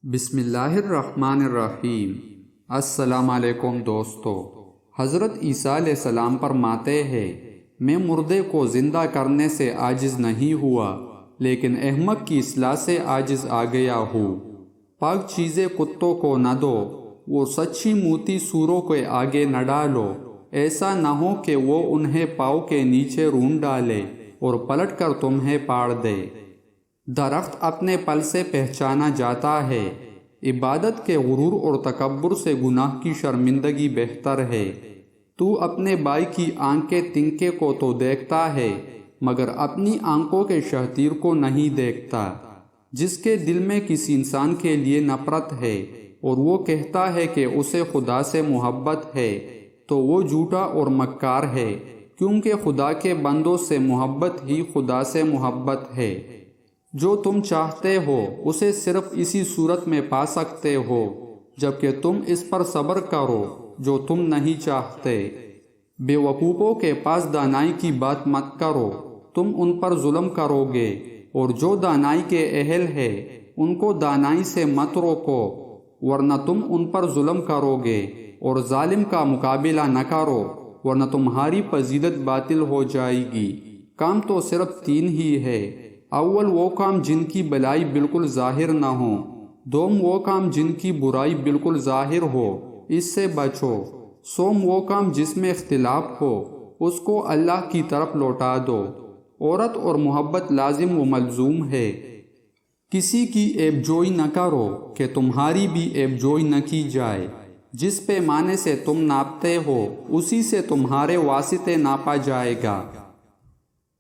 بسم اللہ الرحمن الرحیم۔ السلام علیکم دوستو۔ حضرت عیسیٰ علیہ السلام فرماتے ہیں، میں مردے کو زندہ کرنے سے عاجز نہیں ہوا، لیکن احمق کی اصلاح سے عاجز آ گیا ہوں۔ پاک چیزیں کتوں کو نہ دو، وہ سچی موتی سوروں کے آگے نہ ڈالو، ایسا نہ ہو کہ وہ انہیں پاؤں کے نیچے رون ڈالے اور پلٹ کر تمہیں پاڑ دے۔ درخت اپنے پل سے پہچانا جاتا ہے، عبادت کے غرور اور تکبر سے گناہ کی شرمندگی بہتر ہے۔ تو اپنے بھائی کی آنکھ کے تنکے کو تو دیکھتا ہے، مگر اپنی آنکھوں کے شہتیر کو نہیں دیکھتا۔ جس کے دل میں کسی انسان کے لیے نفرت ہے اور وہ کہتا ہے کہ اسے خدا سے محبت ہے، تو وہ جھوٹا اور مکار ہے، کیونکہ خدا کے بندوں سے محبت ہی خدا سے محبت ہے۔ جو تم چاہتے ہو اسے صرف اسی صورت میں پا سکتے ہو جبکہ تم اس پر صبر کرو جو تم نہیں چاہتے۔ بے وقوفوں کے پاس دانائی کی بات مت کرو، تم ان پر ظلم کرو گے، اور جو دانائی کے اہل ہے ان کو دانائی سے مت روکو، ورنہ تم ان پر ظلم کرو گے، اور ظالم کا مقابلہ نہ کرو ورنہ تمہاری فضیلت باطل ہو جائے گی۔ کام تو صرف تین ہی ہے۔ اول وہ کام جن کی بلائی بالکل ظاہر نہ ہو، دوم وہ کام جن کی برائی بالکل ظاہر ہو، اس سے بچو، سوم وہ کام جس میں اختلاف ہو، اس کو اللہ کی طرف لوٹا دو۔ عورت اور محبت لازم و ملزوم ہے۔ کسی کی عیب جوئی نہ کرو کہ تمہاری بھی عیب جوئی نہ کی جائے۔ جس پیمانے سے تم ناپتے ہو اسی سے تمہارے واسطے ناپا جائے گا۔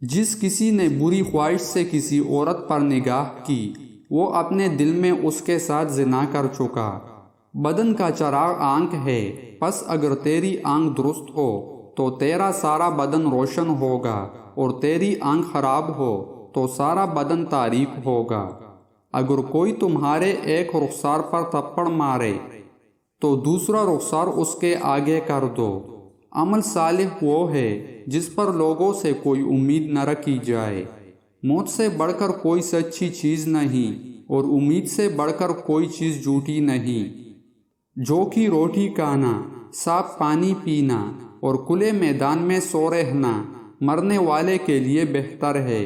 جس کسی نے بری خواہش سے کسی عورت پر نگاہ کی، وہ اپنے دل میں اس کے ساتھ زنا کر چکا۔ بدن کا چراغ آنکھ ہے، پس اگر تیری آنکھ درست ہو تو تیرا سارا بدن روشن ہوگا، اور تیری آنکھ خراب ہو تو سارا بدن تاریک ہوگا۔ اگر کوئی تمہارے ایک رخسار پر تھپڑ مارے تو دوسرا رخسار اس کے آگے کر دو۔ عمل صالح وہ ہے جس پر لوگوں سے کوئی امید نہ رکھی جائے۔ موت سے بڑھ کر کوئی سچی چیز نہیں، اور امید سے بڑھ کر کوئی چیز جھوٹی نہیں۔ جو کی روٹی کھانا، صاف پانی پینا اور کھلے میدان میں سو رہنا مرنے والے کے لیے بہتر ہے۔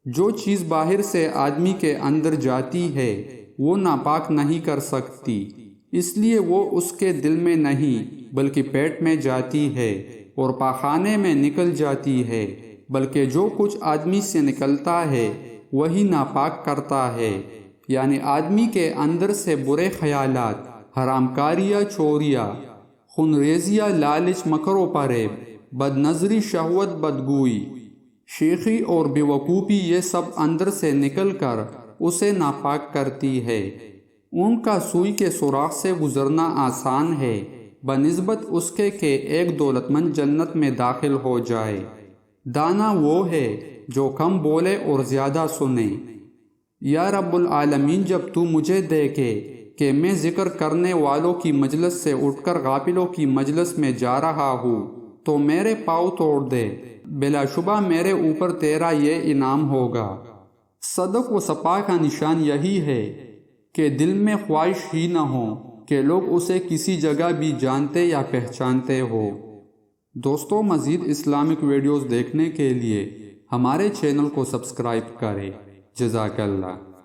جو چیز باہر سے آدمی کے اندر جاتی ہے وہ ناپاک نہیں کر سکتی، اس لیے وہ اس کے دل میں نہیں بلکہ پیٹ میں جاتی ہے اور پاخانے میں نکل جاتی ہے، بلکہ جو کچھ آدمی سے نکلتا ہے وہی ناپاک کرتا ہے، یعنی آدمی کے اندر سے برے خیالات، حرام کاریاں، چوریاں، خون ریزیاں، لالچ، مکر و فریب، بد نظری، شہوت، بدگوئی، شیخی اور بے وقوفی، یہ سب اندر سے نکل کر اسے ناپاک کرتی ہے۔ ان کا سوئی کے سوراخ سے گزرنا آسان ہے بنسبت اس کے کہ ایک دولت مند جنت میں داخل ہو جائے۔ دانا وہ ہے جو کم بولے اور زیادہ سنے۔ یا رب العالمین، جب تو مجھے دیکھے کہ میں ذکر کرنے والوں کی مجلس سے اٹھ کر غافلوں کی مجلس میں جا رہا ہوں تو میرے پاؤں توڑ دے، بلا شبہ میرے اوپر تیرا یہ انعام ہوگا۔ صدق و صفا کا نشان یہی ہے کہ دل میں خواہش ہی نہ ہو کہ لوگ اسے کسی جگہ بھی جانتے یا پہچانتے ہو۔ دوستو، مزید اسلامک ویڈیوز دیکھنے کے لیے ہمارے چینل کو سبسکرائب کریں۔ جزاک اللہ۔